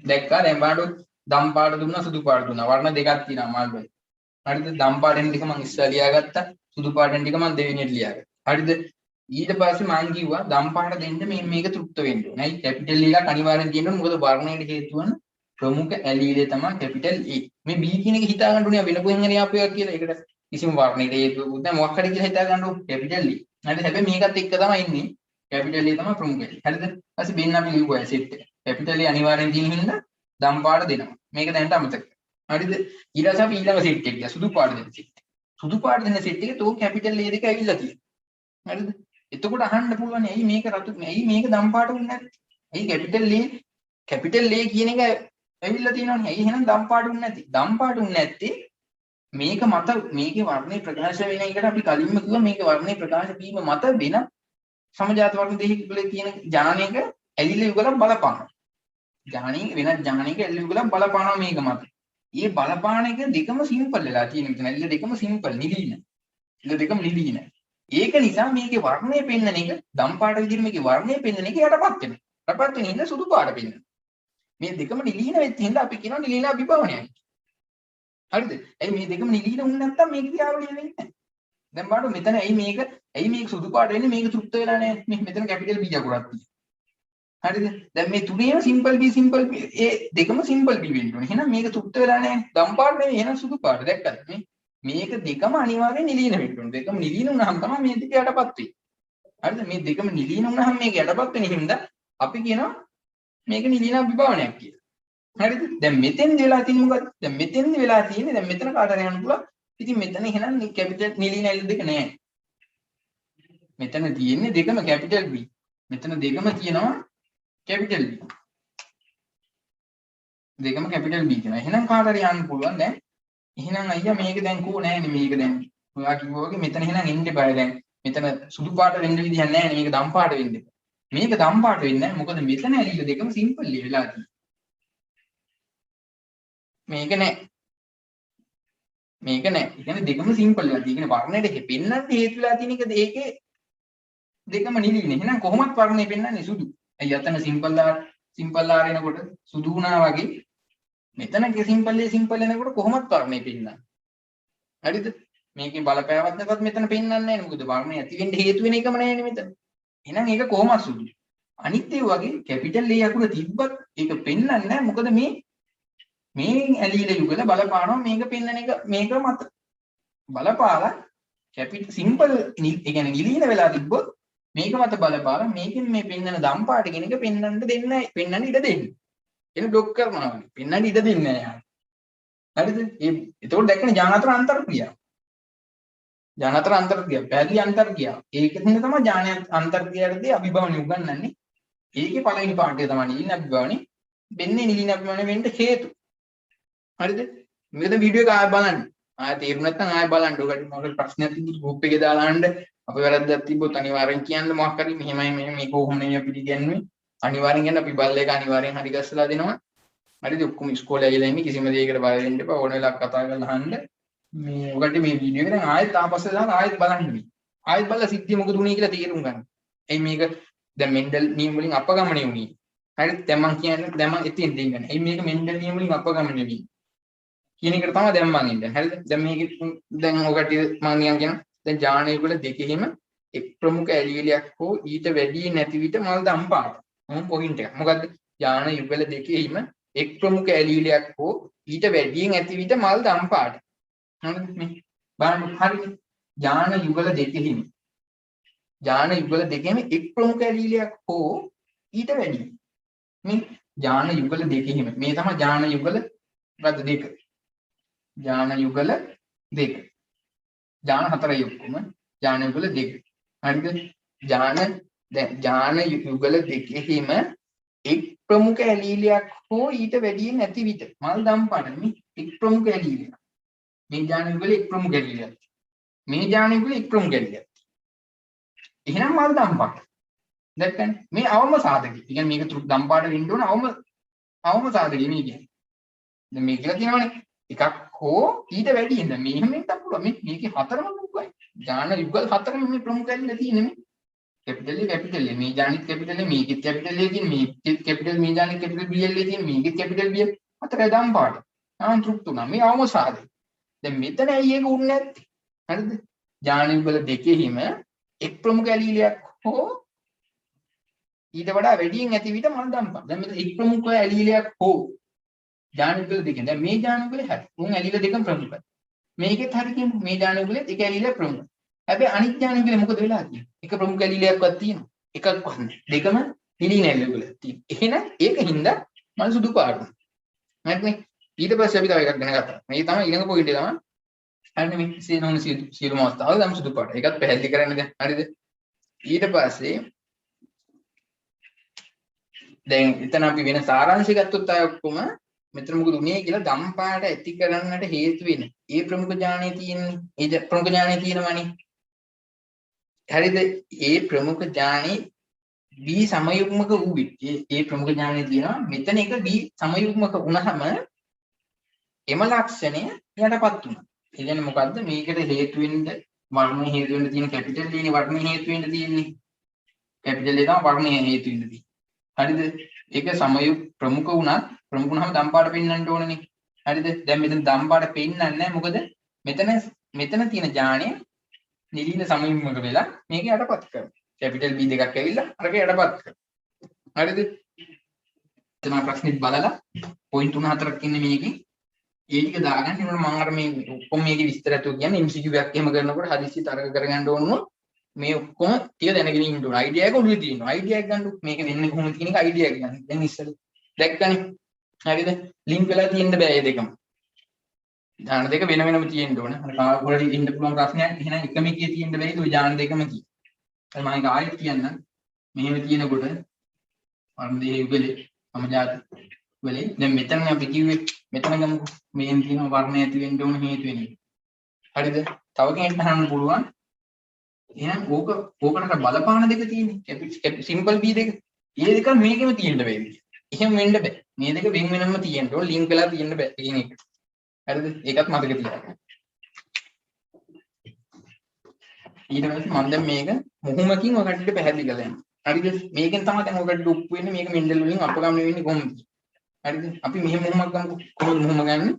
දැක්කා දැන් බලන්න දම් පාට දුන්නා සුදු පාට දුන්නා. වර්ණ දෙකක් තියෙනවා මාල් වල. හරිද? දම් පාටෙන් ටික මම ඉස්සලා ලියාගත්තා. සුදු පාටෙන් ටික මම දෙවෙනියට ලියාගත්තා. හරිද? ඊට පස්සේ මම කිව්වා දම් පාට දෙන්න මේක තෘප්ත වෙන්න ඕනේ. නයි කැපිටල් E එකක් අනිවාර්යෙන් තියෙන්න ඕනේ. මොකද වර්ණයට හේතු වන ප්‍රමුඛ ඇලීලේ තමයි කැපිටල් E. මේ B කියන එක හිතා ගන්න ඕනේ වෙන කොහෙන් හරි ආපු එකක් කියලා. ඒකට කිසිම වර්ණයකට හේතුවකුත් නැහැ. මොකක් හරි කියලා හිතා ගන්න ඕනේ කැපිටල් E. හරිද? හැබැයි මේකත් එක්ක තමයි ඉන්නේ. කැපිටල් E තමයි ප්‍රමුඛ ඇලී. හරිද? ඊපස්සේ බෙන්න අපි ලිව්වා සෙට් එක. කැපිටල් E අනිවාර්යෙන් තියෙන හින්දා දම් පාට දෙනවා. මේක දැනට අමතක. හරිද? ඊට පස්සේ අපි ඊළඟ සෙට් එක ගියා. සුදු පාට දෙන සෙට් එක. සුදු පාට දෙන සෙට් එකේ තෝ කැපිටල් A දෙක ඇවිල්ලා තියෙනවා. හරිද? එතකොට අහන්න පුළුවන් ඇයි මේක රතු ඇයි මේක දම් පාට වුනේ නැත්තේ? ඇයි කැපිටල් A කියන එක ඇවිල්ලා තියෙනවනේ. ඇයි එහෙනම් දම් පාට වුනේ නැත්තේ? දම් පාට වුනේ නැත්තේ මේක මත මේකේ වර්ණේ ප්‍රකාශ වෙන එකට අපි කලින්ම කිව්වා මේකේ වර්ණේ ප්‍රකාශ වීම මත වෙන සමජාත වර්ණ දෙකේ තියෙන ඥානයක ඇලිලා යුගලක් බලපානවා. ඥානයෙන් වෙනත් ඥානයක ඇලිලා යුගලක් බලපානවා මේක මත. මේ බලපාන එක දෙකම සිම්පල් වෙලා තියෙන විදිහ. ඇලිලා දෙකම සිම්පල් නිදීන. ඇලිලා දෙකම නිදීන. ඒක නිසා මේකේ වර්ණය පෙන්වන එක දම් පාට විදිහට මේකේ වර්ණය පෙන්වන එක යටපත් වෙනවා. යටපත් වෙන හින්දා සුදු පාට පෙන්වනවා. මේ දෙකම නිලීන වෙච්ච හින්දා අපි කියනවා නිලීන අභිභවනයයි. හරිද? ඇයි මේ දෙකම නිලීන වුනේ නැත්තම් මේක ක්‍රියාවලිය වෙන්නේ නැහැ. දැන් බලන්න මෙතන ඇයි මේක සුදු පාට වෙන්නේ මේක තෘප්ත වෙලා නැහැ. මෙතන කැපිටල් B අකුරක් තියෙනවා. හරිද? දැන් මේ තුනේම සිම්පල් B ඒ දෙකම සිම්පල් B වෙන්න ඕනේ. එහෙනම් මේක තෘප්ත වෙලා නැහැ. දම් පාට නෙවෙයි එහෙනම් සුදු පාට. දැක්කද? මේක දෙකම අනිවාර්යෙන් නිලීන වෙන්න ඕනේ. දෙකම නිලීන වුණාම තමයි මේ දෙක යටපත් වෙන්නේ. හරිද? මේ දෙකම නිලීන වුණාම මේක යටපත් වෙන හින්දා අපි කියනවා මේක නිලීන අභිභවනයක් කියලා. හරිද? දැන් මෙතෙන්ද වෙලා තියෙන්නේ මොකද්ද? දැන් මෙතෙන්ද වෙලා තියෙන්නේ දැන් මෙතන කාටද යන්න පුළුවන්. ඉතින් මෙතන එහෙනම් කැපිටල් නිලීන ඇල්ල දෙක නෑ. මෙතන තියෙන්නේ දෙකම කැපිටල් B. මෙතන දෙකම තියෙනවා කැපිටල් B. දෙකම කැපිටල් B කියනවා. එහෙනම් කාට හරි යන්න පුළුවන් දැන්. එහෙනම් අයියා මේක දැන් කෝ නෑනේ මේක දැන්. ඔයා කිව්වා වගේ මෙතන එහෙනම් එන්න බෑ දැන්. මෙතන සුදු පාට වෙන්න විදිහක් නෑනේ. මේක දම් පාට වෙන්න. මේක දම් පාට වෙන්නේ නැහැ. මොකද මෙතන ඇලිල්ල දෙකම සිම්පල් වෙලා තියෙන්නේ. මේක නෑ. මේක නෑ. ඒ කියන්නේ දෙකම සිම්පල් වෙලා තියෙන්නේ. ඒ කියන්නේ වර්ණයට පෙන්නන්න හේතු වෙලා තියෙන එක ඒකේ දෙකම නිලිනේ. එහෙනම් කොහොමත් වර්ණය පෙන්නන්නේ සුදු. අය යතන සිම්පල් ආර එනකොට සුදු වුණා වගේ මෙතන සිම්පල් එනකොට කොහොමත් වර්ණය පෙන්නන්නේ. හරිද? මේකේ බලපෑමක් නැතත් මෙතන පෙන්නන්නේ නැහැ. මොකද වර්ණය ඇති වෙන්න හේතු වෙන එකම නැහැනේ මෙතන. එහෙනම් ඒක කොහොමත් සුදුයි. අනිත් ඒ වගේ කැපිටල් A අකුර තිබ්බත් ඒක පෙන්නන්නේ නැහැ. මොකද මේ ඇලීල යුගල බලපානවා මේක පෙන්නන එක මේක මත බලපාලා කැපිටල් සිම්පල් ඒ කියන්නේ නිලීන වෙලා තිබ්බොත් මේක මත බලපාලා මේකෙන් මේ පෙන්නන දම් පාට කියන එක පෙන්නන්න දෙන්නේ පෙන්නන්න ඉඩ දෙන්නේ. එන બ્લોක් කරනවා වගේ. පෙන්නන්න ඉඩ දෙන්නේ නැහැ. හරිද? ඒතකොට දැක්කනේ ඥානාතර අන්තර් ක්‍රියාව. ඥානාතර අන්තර් ක්‍රියාව. පැහැදිලි අන්තර් ක්‍රියාව. ඒකෙන් තමයි ඥාන අන්තර් ක්‍රියාවේදී අභිභවණි උගන්වන්නේ. ඒකේ පළවෙනි පාඩේ තමයි නිලීන අභිභවණි. වෙන්නේ නිලීන අභිභවණි වෙන්න හේතු. හරිද? මේකද වීඩියෝ එක ආයෙ බලන්න. ආයෙ තේරුම් නැත්නම් ආයෙ බලන්න. ඔයගොල්ලෝ මොකද ප්‍රශ්නයක් තිබුණොත් ගෲප් එකේ දාලා අහන්න. අපේ වැරද්දක් තිබ්බොත් අනිවාර්යෙන් කියන්න මොකක් හරි මෙහෙමයි මේක කොහොම නෙවෙයි අපි කියන්නේ. අනිවාර්යෙන් කියන්න අපි බල් එක අනිවාර්යෙන් හරි ගස්සලා දෙනවා. හරිද? ඔක්කොම ඉස්කෝලේ ඇවිල්ලා ඉන්නේ කිසිම දෙයකට බය වෙන්න එපා. ඕන වෙලාවක කතා කරලා අහන්න. මේ ඔයගොල්ලෝ මේ වීඩියෝ එක දැන් ආයෙත් ආපස්සේ දාලා ආයෙත් බලන්න මේ. ආයෙත් බලලා සිද්ධිය මොකද උනේ කියලා තේරුම් ගන්න. එයි මේක දැන් මෙන්ඩල් නියම වලින් අපගමණය වුණේ. හරිද? දැන් මම කියන්නේ දැන් මම එතින් දෙන්නේ. එයි මේක මෙන්ඩල් නියම වලින් අපගමණය වෙන්නේ. කියන එකට තමයි දැන් මම ඉන්නේ. හරිද? දැන් මේක දැන් ඔකට මම නිකන් කියන දැන් ඥානය වල දෙකෙහිම එක් ප්‍රමුඛ ඇලීලයක් හෝ ඊට වැඩි නැති විට මල් දම් පාට. මොන පොයින්ට් එක. මොකද්ද? ඥාන යුගල දෙකෙහිම එක් ප්‍රමුඛ ඇලීලයක් හෝ ඊට වැඩියෙන් ඇති විට මල් දම් පාට. හරිද මේ බලන්න හරිද? ඥාන යුගල දෙකෙහිම එක් ප්‍රමුඛ ඇලීලයක් හෝ ඊට වැඩි. මේ ඥාන යුගල දෙකෙහිම මේ තමයි ඥාන යුගල මොකද්ද දෙක. ඥාන යුගල දෙක. ඥාන හතරයි ඔක්කොම. ඥාන යුගල දෙක. හරිද? ඥාන යුගල දෙකෙහිම එක් ප්‍රමුඛ ඇලීලයක් හෝ ඊට වැඩියෙන් ඇති විට මල් දම් පාට. මේ එක් ප්‍රමුඛ ඇලීලයක්. මේ ඥාන යුගල එක් ප්‍රමුඛ ඇලීලයක්. මේ ඥාන යුගල එක් ප්‍රමුඛ ඇලීලයක්. එහෙනම් මල් දම් පාට. දැක්කනේ? මේ අවම සාධකයි. ඒ කියන්නේ මේක දම් පාට වෙන්න ඕන අවම සාධකයි මේ කියන්නේ. දැන් මේ කියලා කියනවනේ එකක් හෝ ඊට වැඩියෙන්. දැන් මේ හැම එකක් පුළුවන්. මේකේ හතරම ප්‍රමුඛයි. ඥාන යුගල හතරම මේ ප්‍රමුඛ ඇලීලා තියෙන්නේ මේ. कैपिटल ए मी जानित कैपिटल मी कित कैपिटल ए තියෙන මේ කිත් कैपिटल मी जानित कैपिटल बी එල් තියෙන මේ කිත් कैपिटल बी අතර දම් පාඩ ආන් තෘප්තුණා මේ අවම සාධක දැන් මෙතන ඇයි ඒක උන්නේ නැත්තේ හරිද ඥාන වල දෙකෙහිම එක් ප්‍රමුඛ ඇලීලයක් හෝ ඊට වඩා වැඩියෙන් ඇති විට මල් දම් පාඩ දැන් මෙතන එක් ප්‍රමුඛ ඇලීලයක් හෝ ඥාන වල දෙකෙන් දැන් මේ ඥාන වල හරි උන් ඇලීල දෙකම ප්‍රමුඛයි මේකෙත් හරි කියමු මේ ඥාන වල එක ඇලීලක් ප්‍රමුඛයි හැබැයි අනිත් ඥාන වල මොකද වෙලා තියෙන්නේ එක ප්‍රමුඛ ඇලීලයක්වත් තියෙනවා එකක්වත් නැහැ දෙකම නිලීන ඇලීල තියෙනවා එහෙනම් ඒකින්ද මල් සුදු පාට හරිනේ ඊට පස්සේ අපි තව එකක් ගැන කතා කරමු මේ තමයි ඊළඟ පොයින්ට් එක තමයි හරිනේ මේ සීනෝන සියලුම අවස්ථාවල නම් සුදු පාට ඒකත් පැහැදිලි කරන්න දැන් හරිද ඊට පස්සේ දැන් එතන අපි වෙන සාරාංශය ගත්තොත් අය ඔක්කොම මෙතන මොකද උනේ කියලා දම් පාට ඇති කරන්නට හේතු වෙන ඒ ප්‍රමුඛ ඥානයේ තියෙන්නේ ඒ ප්‍රමුඛ ඥානයේ තියෙනවනේ හරිද ඒ ප්‍රමුඛ ඥානේ B සමයුග්මක වූ විට ඒ ප්‍රමුඛ ඥානේ තියෙනවා මෙතන එක B සමයුග්මක වුණාම එම ලක්ෂණය යටපත් වෙනවා ඒ කියන්නේ මොකද්ද මේකට හේතු වෙන්න වර්ණයේ හේතු වෙන්න තියෙන කැපිටල් D නේ වර්ණයේ හේතු වෙන්න තියෙන්නේ කැපිටල් D තමයි වර්ණයේ හේතු වෙන්න තියෙන්නේ හරිද ඒක සමයුග් ප්‍රමුඛ වුණත් ප්‍රමුඛ වුණාම දම් පාට පෙන්වන්න ඕනනේ හරිද දැන් මෙතන දම් පාට පෙන්වන්නේ නැහැ මොකද මෙතන තියෙන ඥානේ නිලීන සමයුග්මක වෙලා මේක යටපත් කරනවා. කැපිටල් B දෙකක් ඇවිල්ලා අරක යටපත් කරනවා. හරිද? එතන ප්‍රශ්නෙත් බලලා පොයින්ට් 3-4ක් ඉන්නේ මේකේ. ඒ ටික දාගන්න ඊනොට මම අර මේ ඔක්කොම මේකේ විස්තරات කියන්නේ MCQ එකක් එහෙම කරනකොට හදිස්සි තරක කරගන්න ඕන මේ ඔක්කොම ටික දැනගෙන ඉන්න ඕන. අයිඩියා එක ඔළුවේ තියෙනවා. අයිඩියා එක ගන්න මේක වෙන්නේ කොහොමද කියන එක අයිඩියා එක ගන්න. දැන් ඉස්සෙල්ලා දැක්කනේ. හරිද? ලින්ක් වෙලා තියෙන්න බෑ මේ දෙකම. ඥාන දෙක වෙන වෙනම තියෙන්න ඕන. අර කාගොල්ලෝ ඉන්න පුළුවන් ප්‍රශ්නයක්. එහෙනම් එකම එකේ තියෙන්න බැරිද ඔය ඥාන දෙකම කි. මම ඒක ආයෙත් කියන්නම්. මෙහෙම තියෙනකොට වර්ණයේ යුගලේ සමජාත වලේ දැන් මෙතන අපි කිව්වේ මෙතන ගමු මේන් තියෙන වර්ණය ඇති වෙන්න ඕන හේතු වෙන්නේ. හරිද? තව කෙනෙක්ට අහන්න පුළුවන්. එහෙනම් ඕකට බලපාන දෙක තියෙන්නේ. සිම්පල් B දෙක. ඒ දෙක මේකෙම තියෙන්න බෑ. එහෙම වෙන්න බෑ. මේ දෙක වෙන වෙනම තියෙන්න ඕන. ලින්ක් වෙලා තියෙන්න බෑ කියන එක. හරිද ඒකත් මතක තියාගන්න ඊට පස්සේ මම දැන් මේක මොහොමකින් ඔය කට්ටියට පැහැදිලි කරලා යනවා හරිද මේකෙන් තමයි දැන් ඔය කට්ටියට උප් වෙන්නේ මේක මෙන්ඩල් වලින් අපගමන වෙන්නේ කොහොමද හරිද අපි මෙහෙම මොහොමක් ගමු කොහොමද මොහොම ගන්න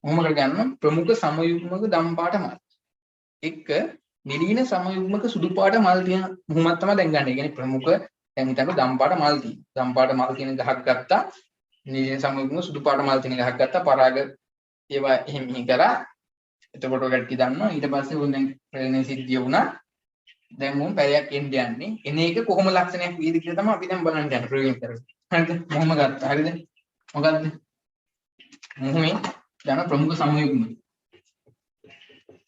මොහොමකට ගන්න ප්‍රමුඛ සමයුග්මක දම් පාට මල් එක නිලීන සමයුග්මක සුදු පාට මල් තියෙන මොහොමක් තමයි දැන් ගන්න. ඒ කියන්නේ ප්‍රමුඛ දැන් හිතන්න දම් පාට මල් තියෙන. දම් පාට මල් කියන ගහක් ගත්තා. නිලීන සමයුග්මක සුදු පාට මල් තියෙන ගහක් ගත්තා. පරාග ඒවා එහෙම කරා එතකොට ඔය කට්ටිය දන්නවා ඊට පස්සේ උන් දැන් ප්‍රේරණය සිද්ධිය වුණා දැන් උන් පැයක් එන්න යන්නේ එන එක කොහොම ලක්ෂණයක් වේද කියලා තමයි අපි දැන් බලන්න යන්නේ ප්‍රයෝගයෙන් කරලා හරිද මොහොම ගත්තා හරිද මොකද්ද මොහොමේ යන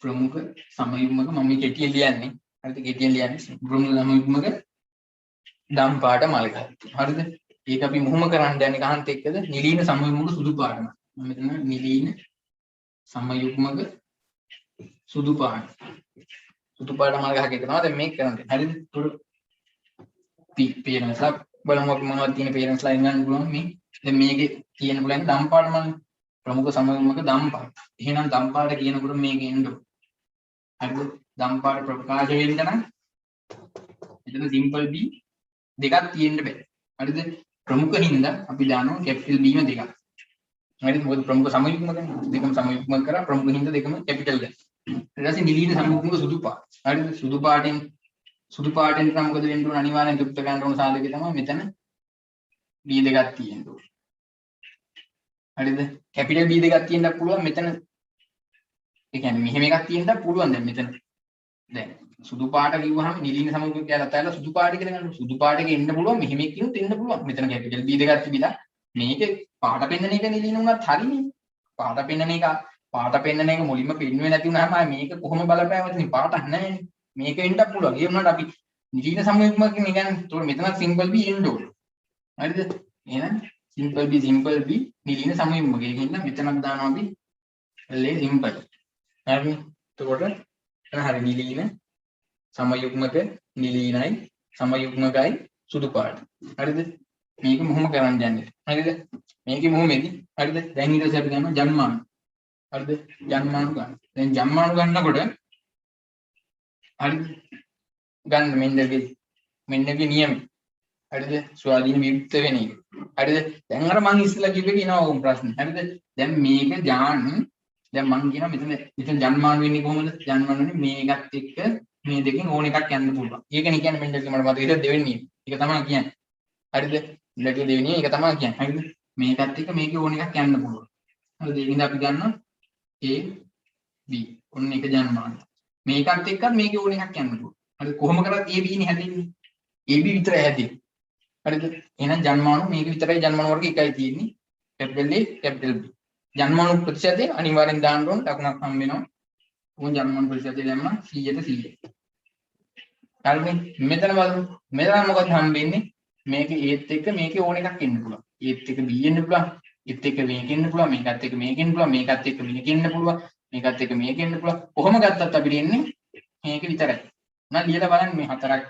ප්‍රමුඛ සමයුග්මක මම මේ කෙටියෙන් ලියන්නේ හරිද කෙටියෙන් ලියන්නේ ප්‍රමුඛ සමයුග්මක දම් පාට මල් ගන්න හරිද ඒක අපි මොහොම කරන්න යන්නේ කහන්ත එක්කද නිලීන සමයුග්මක සුදු පාට මල් මම මෙතන නිලීන සමයුග්මක සුදු පාට මල් ගහක එකනවා දැන් මේක කරන්නේ හරිද පේරන්ස්ලා බලමු අපි මොනවද තියෙන පේරන්ස්ලා ඉන්නන්න පුළුවන් මේ දැන් මේකේ තියෙන පුළුවන් දම් පාට මල් ප්‍රමුඛ සමයුග්මක දම් පාට එහෙනම් දම් පාට කියනකොට මේක එන්න හරිද දම් පාට ප්‍රකාශ වෙන්න නම් එතන සිම්පල් B දෙකක් තියෙන්න බෑ හරිද ප්‍රමුඛ හින්දා අපි දානවා කැපිටල් B ම දෙකක් හරිද මොකද ප්‍රමුඛ සමයුග්මක දෙකම සමයුග්මක කරා ප්‍රමුඛ හින්දා දෙකම කැපිටල් ගන්න ඊට පස්සේ නිලීන සමයුග්මක සුදු පාට හරිද සුදු පාටෙන් නම් මොකද වෙන්න ඕන අනිවාර්යෙන් තෘප්ත ගන්න ඕන සාධකය තමයි මෙතන B දෙකක් තියෙන්න ඕන හරිද කැපිටල් B දෙකක් තියෙන්නත් පුළුවන් මෙතන ඒ කියන්නේ මෙහෙම එකක් තියෙන්නත් පුළුවන් දැන් මෙතන දැන් සුදු පාට කිව්වහම නිලින සමග කියලා තැල සුදු පාට කියලා ගන්න සුදු පාටක එන්න පුළුවන් මෙහෙම එක්කිනුත් එන්න පුළුවන් මෙතන කැපිටල් B දෙකක් තිබිලා මේකේ පාට පෙන්නන එක නිලින උනත් හරිනේ පාට පෙන්නන එක මුලින්ම පෙන්වෙන්නේ නැති වුනහම මේක කොහොම බලපෑවද ඉතින් පාටක් නැහැ මේක එන්නත් පුළුවන් ඒ වුණාට අපි නිලින සමග කියන්නේ ඒතකොට මෙතන සිම්පල් B එන්න ඕනේ හරිද එහෙනම් simple B නිලින සමයුම්මක ඒකින්ද මෙතනක් දානවා අපි LA simple හරිනේ එතකොට එතන හරි නිලින සමයුග්මක නිලිනයි සමයුග්මකයි සුදු පාට හරිද මේක මොහොම කරන් යන්නේ හරිද මේකේ මොහොමෙදි හරිද දැන් ඊට පස්සේ අපි ගන්නවා ජන්මාන හරිද ජන්මාන ගන්න දැන් ජන්මාන ගන්නකොට හරිද ගන්න මෙන්නගේ නියම හරිද ස්වාධීන විමුක්ත වෙන එක හරිද දැන් අර මං ඉස්සෙල්ලා කිව්වේ කියනවා ඕම් ප්‍රශ්න හරිද දැන් මේක ජාන් දැන් මං කියනවා මෙතන ජන්මාන වෙන්නේ කොහොමද ජන්මාන වෙන්නේ මේකත් එක්ක මේ දෙකෙන් ඕන එකක් යන්න පුළුවන් ඒකනේ කියන්නේ මෙන්න මට මතක ඉතින් දෙවෙනි එක තමයි කියන්නේ හරිද ඉලක්ක දෙවෙනි එක තමයි කියන්නේ හරිද මේකත් එක්ක මේකේ ඕන එකක් යන්න පුළුවන් හරිද ඒකින්ද අපි ගන්නවා A B ඔන්න එක ජන්මාන මේකත් එක්කත් මේකේ ඕන එකක් යන්න පුළුවන් හරිද කොහොම කරත් A B නේ හැදෙන්නේ A B විතරයි හැදෙන්නේ හරිද එහෙනම් ජන්මානු මේක විතරයි ජන්මාන වර්ග එකයි තියෙන්නේ කැපිටල් A කැපිටල් B ජන්මානු ප්‍රතිශතය අනිවාර්යෙන් දාන්න ඕන ලකුණක් හම් වෙනවා උන් ජන්මානු ප්‍රතිශතය දැම්මා 100ට 100 හරිනේ මෙතන බලමු මෙතන මොකද හම්බෙන්නේ මේකේ ඒත් එක්ක මේකේ ඕන එකක් එන්න පුළුවන් ඒත් එක්ක B එන්න පුළුවන් ඒත් එක්ක මේක එන්න පුළුවන් මේකත් එක්ක මේක එන්න පුළුවන් මේකත් එක්ක මේක එන්න පුළුවන් මේකත් එක්ක මේක එන්න පුළුවන් කොහොම ගත්තත් අපිට එන්නේ මේක විතරයි මම ලියලා බලන්න මේ හතරක්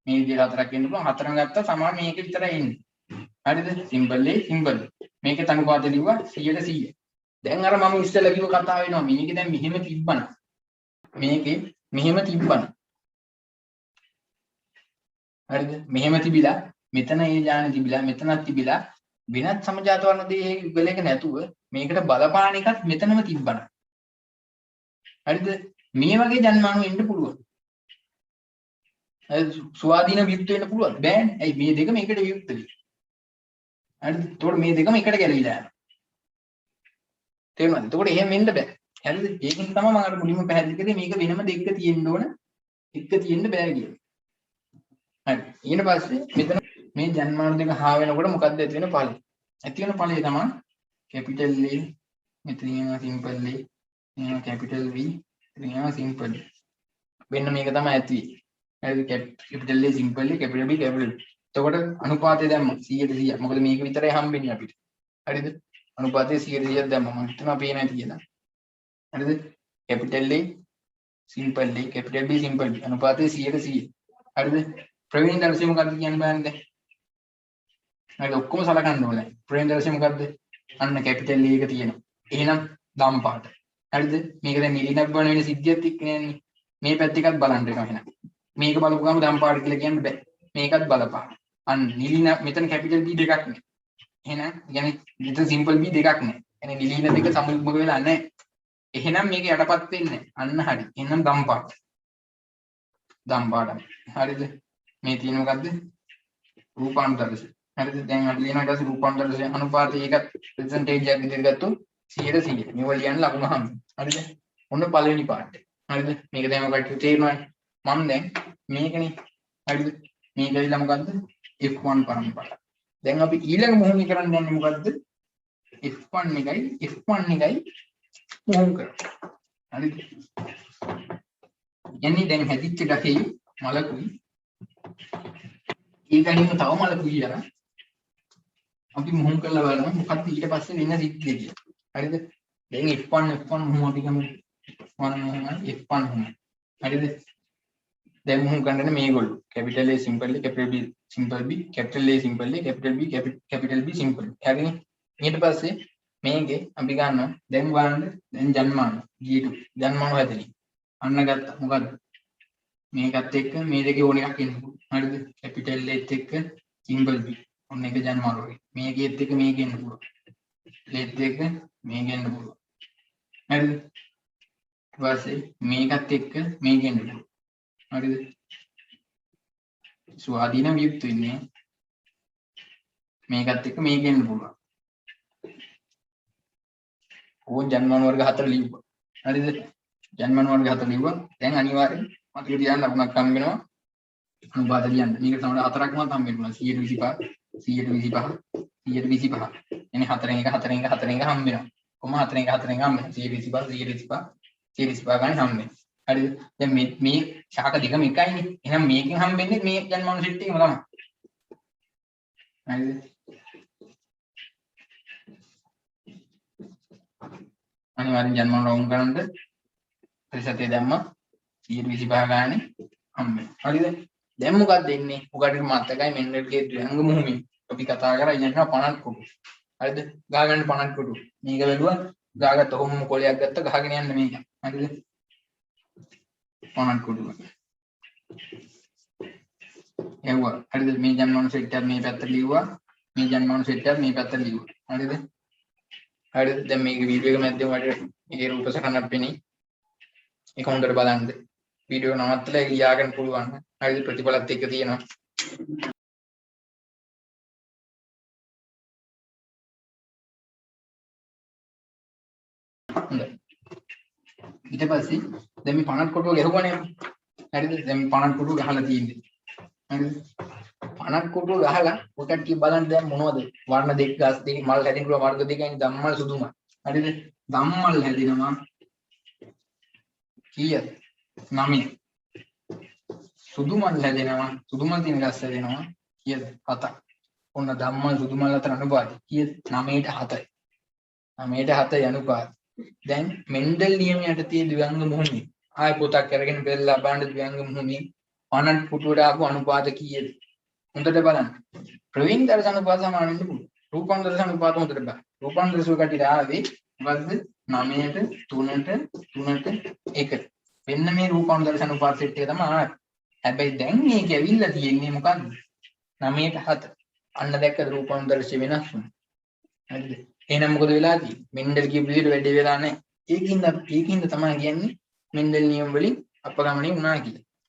මේ විදිහට හතරක් එන්න පුළුවන් හතරක් ගත්තා සමාන මේක විතරයි එන්නේ හරිද සිම්පල් A සිම්පල් මේකේ අනුපාත ලිව්වා 100ට 100 දැන් අර මම ඉස්සෙල්ලා කිව්ව කතාව වෙනවා මේකේ දැන් මෙහෙම තිබ්බනම් මේකේ මෙහෙම තිබ්බනම් හරිද මෙහෙම තිබිලා මෙතන ඒ ඥාන තිබිලා මෙතනක් තිබිලා වෙනත් සමජාත වර්ණ දෙයේ යුගලයක නැතුව මේකට බලපාන එකක් මෙතනම තිබ්බනම් හරිද මේ වගේ ජන්මාණු එන්න පුළුවන් ස්වාධීන වියුක්ත වෙන්න පුළුවන් බෑනේ ඇයි මේ දෙකම එකට වියුක්ත වෙයි හරිද එතකොට මේ දෙකම එකට ගැලවිලා යනවා තේරුණාද එතකොට එහෙම වෙන්න බෑ හරිද ඒකෙන් තමයි මම අර මුලින්ම පැහැදිලි කරේ මේක වෙනම දෙක තියෙන්න ඕන එක තියෙන්න බෑ කියලා හරි ඊට පස්සේ මෙතන මේ ජන්මාන දෙක හා වෙනකොට මොකක්ද ඇති වෙන ඵලය ඇති වෙන ඵලය තමයි කැපිටල් A මෙතන එනවා සිම්පල් A එනවා කැපිටල් B මෙතන එනවා සිම්පල් වෙන්න මේක තමයි ඇති හරිද capital A simple A capital B capital එතකොට අනුපාතය දැම්ම 100ට 100 මොකද මේක විතරයි හම්බෙන්නේ අපිට හරිද අනුපාතය 100ට 100ක් දැම්ම මම හිතනවා පේනවා කියලා හරිද capital A simple A capital B simple B අනුපාතය 100ට 100 හරිද ප්‍රවීණ දර්ශය මොකක්ද කියන්න බෑනේ දැන් හරිද ඔක්කොම සලකන්න ඕනේ ප්‍රවීණ දර්ශය මොකක්ද අන්න කැපිටල් A එක තියෙනවා එහෙනම් දම් පාට හරිද මේක දැන් නිලිනක් බණ වෙන සිද්ධියත් එක්ක නෑනේ මේ පැත්ත එකත් බලන්න වෙනවා එහෙනම් මේක බලපුවාම දම් පාට කියලා කියන්න බෑ මේකත් බලපාන අන්න නිලින මෙතන කැපිටල් B දෙකක් නේ එහෙනම් يعني මෙතන සිම්පල් B දෙකක් නේ يعني නිලින දෙක සමයුග්මක වෙලා නැහැ එහෙනම් මේක යටපත් වෙන්නේ අන්න හරි එහෙනම් දම් පාට හරිද මේ තියෙන මොකද්ද රූපාන්තරශ හරිද දැන් අපි ලියනවා ඊට පස්සේ රූපාන්තරශ අනුපාතය ඒකත් පර්සන්ටේජ් එකක් විදිහට ගත්තොත් 100ට 100 මේව ලියන්න ලකුණු හම්බ හරිද ඔන්න පළවෙනි පාඩ හරිද මේක දැන් ඔකට තේරෙනවනේ මම දැන් මේකනේ හරිද මේක ඇවිල්ලා මොකද්ද F1 පරම්පරාව දැන් අපි ඊළඟ මොහොම කරන්න යන්නේ මොකද්ද F1 එකයි මොහොම කරා හරිද යන්නේ දැන් හැදිච්ච ගහේ මලකුයි ඒකනින්ම තව මලකුයි යන අපි මොහොම කරලා බලමු මොකක්ද ඊට පස්සේ වෙන සිද්ධිය කියලා හරිද දැන් F1 මොහොම අපි ගමු F1 මොහොම හරිද දැන් මොහොම ගන්නනේ මේගොල්ලෝ capital A simple A capital B simple B capital A simple A capital B capital B simple හරිනේ ඊට පස්සේ මේකේ අපි ගන්නවා දැන් බලන්න දැන් ජන්මාන G2 ජන්මාන හැදෙන්නේ අන්න ගත්තා මොකද්ද මේකත් එක්ක මේ දෙකේ ඕන එකක් එන්න පුළුවන් හරිද කැපිටල් A එක්ක සිම්පල් B ඔන්න එක ජන්මාන වගේ මේකෙත් එක්ක මේක එන්න පුළුවන් ලෙත් එක්ක මේක එන්න පුළුවන් හරිද ඊට පස්සේ මේකත් එක්ක මේක එන්න පුළුවන් හරිද ස්වාධීන වියුක්ත වෙන්නේ මේකත් එක්ක මේක එන්න පුළුවන් ඕන් ජන්මන වර්ග 4 ලියුවා. හරිද? ජන්මන වර්ග 4 ලියුවා. දැන් අනිවාර්යෙන් මතක තියාගන්න ලකුණක් හම්බ වෙනවා. අනුපාත ලියන්න. මේක තමයි 4ක්ම හම්බ වෙනවා. 125 125 125. එනේ 4න් 1 4න් 1 4න් 1 හම්බ වෙනවා. කොහොම 4න් 1 4න් 1 හම්බ වෙනවා. 125 125 ගන්න හම්බ වෙනවා. හරිද? දැන් මේ ශාක දෙකම එකයිනේ. එහෙනම් මේකෙන් හම්බෙන්නේ මේ ජන්මන සෙට් එකම තමයි. හරිද? අනිවාර්යෙන් ජන්මන රවුන්ඩ් කරනද ප්‍රතිශතය දැම්ම 125 ගානේ හම්බ වෙනවා. හරිද? දැන් මොකක්ද දෙන්නේ? ඔකට මතකයි මෙන්ඩල්ගේ ද්වංග මුහුමේ අපි කතා කරා ඉන්නකම 50 කොටු. හරිද? ගහ ගන්න 50 කොටු. මේක බැලුවා ගහගත්ත කොහොම කොලයක් ගත්ත ගහගෙන යන්න මේක. හරිද? 50 කොටු. එව්වා. හරිද? මේ ජන්මන සෙට් එක මේ පැත්තට ලියුවා. මේ ජන්මන සෙට් එක මේ පැත්තට ලියුවා. හරිද? හරිද? දැන් මේක වීඩියෝ එක මැද්දේ මට මේ රූප සටහනක් පෙනී. ඒක හොඳට බලන්න. වීඩියෝ නවත්තලා ඒක ලියාගන්න පුළුවන්. හරිද? ප්‍රතිඵලත් එක්ක තියෙනවා. හොඳයි. ඊට පස්සේ දැන් මේ 50 කොටුව ගහුවානේ. හරිද? දැන් 50 කොටුව ගහලා තියෙන්නේ. හරිද? 50 කොටුව ගහලා ඔකට කී බලන්න දැන් මොනවද? වර්ණ දෙක ගස් දෙක මල් හැදෙන පුළුවන් වර්ග දෙකයි ධම්මල් සුදුමල්. හරිද? ධම්මල් හැදෙනවා කීයද? 9. සුදුමල් හැදෙනවා සුදුමල් තියෙන ගස් හැදෙනවා කීයද? 7ක්. ඔන්න ධම්මල් සුදුමල් අතර අනුපාතය කීයද? 9ට 7යි. 9ට 7යි අනුපාතය. දැන් මෙන්ඩල් නියම යටතේ ද්වංග මුහුණේ ආය පොතක් අරගෙන බෙල්ලා බලන්න ද්වංග මුහුණේ 50 පුටුවට ආපු අනුපාත කීයද? හොඳට බලන්න. ප්‍රවීණ දර්ශන අනුපාත සමාන වෙන්න පුළුවන්. රූපාන් දර්ශන අනුපාත හොඳට බලන්න. රූපාන් දර්ශන කටියට ආවේ මොකද්ද? 9ට 3ට 3ට 1. වෙන්න මේ රූපාන් දර්ශන අනුපාත සෙට් එක තමයි ආවේ. හැබැයි දැන් මේක ඇවිල්ලා තියෙන්නේ මොකද්ද? 9ට 7. අන්න දැක්කද රූපාන් දර්ශන වෙනස් වුණා. හරිද? එහෙනම් මොකද වෙලා තියෙන්නේ? මෙන්ඩල් කියපු විදිහට වැඩේ වෙලා නැහැ. ඒකින්ද තමයි කියන්නේ මෙන්ඩල් නියම වලින් අපගමනය වුණා කියලා.